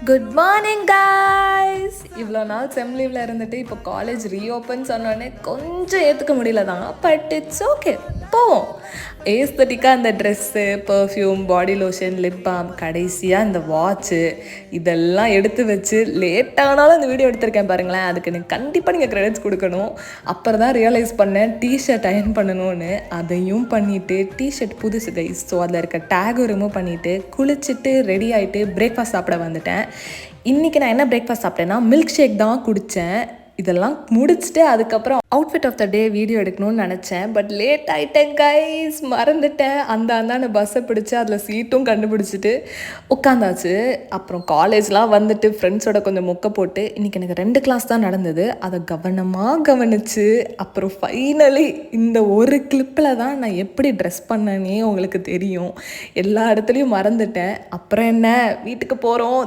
Good morning guys. இவ்வளோ நாள் செம் லீவில் இருந்துட்டு இப்போ காலேஜ் ரீஓப்பன் சொன்னோடனே கொஞ்சம் ஏற்றுக்க முடியல தான், பட் இட்ஸ் ஓகே. போவோம். ஏஸ்தட்டிக்காக அந்த dress, perfume, body lotion, lip balm, கடைசியாக இந்த வாட்ச்சு இதெல்லாம் எடுத்து வச்சு லேட்டானாலும் அந்த வீடியோ எடுத்திருக்கேன் பாருங்களேன். அதுக்கு எனக்கு கண்டிப்பாக நீங்கள் க்ரெடிட்ஸ் கொடுக்கணும். அப்புறம் தான் ரியலைஸ் பண்ணேன் டிஷர்ட் அயர்ன் பண்ணணும்னு. அதையும் பண்ணிவிட்டு டிஷர்ட் புதுசு கைஸ், ஸோ அதில் இருக்க டேகும் ரிமூவ் பண்ணிவிட்டு குளிச்சுட்டு ரெடி ஆகிட்டு பிரேக்ஃபாஸ்ட் சாப்பிட வந்துட்டேன். இன்றைக்கி நான் என்ன பிரேக்ஃபாஸ்ட் சாப்பிட்டேன்னா மில்க் ஷேக் தான் குடித்தேன். இதெல்லாம் முடிச்சுட்டு அதுக்கப்புறம் outfit of the day video எடுக்கணும்னு நினச்சேன், பட் லேட் ஆகிட்டேன் கைஸ், மறந்துட்டேன். அந்த பஸ்ஸை பிடிச்சி அதில் சீட்டும் கண்டுபிடிச்சிட்டு உட்காந்தாச்சு. அப்புறம் காலேஜ்லாம் வந்துட்டு ஃப்ரெண்ட்ஸோட கொஞ்சம் மொக்க போட்டு இன்றைக்கி எனக்கு 2 கிளாஸ் தான் நடந்தது. அதை கவனமாக கவனித்து அப்புறம் ஃபைனலி இந்த ஒரு கிளிப்பில் தான் நான் எப்படி ட்ரெஸ் பண்ணேனே உங்களுக்கு தெரியும். எல்லா இடத்துலையும் மறந்துட்டேன். அப்புறம் என்ன, வீட்டுக்கு போகிறோம்.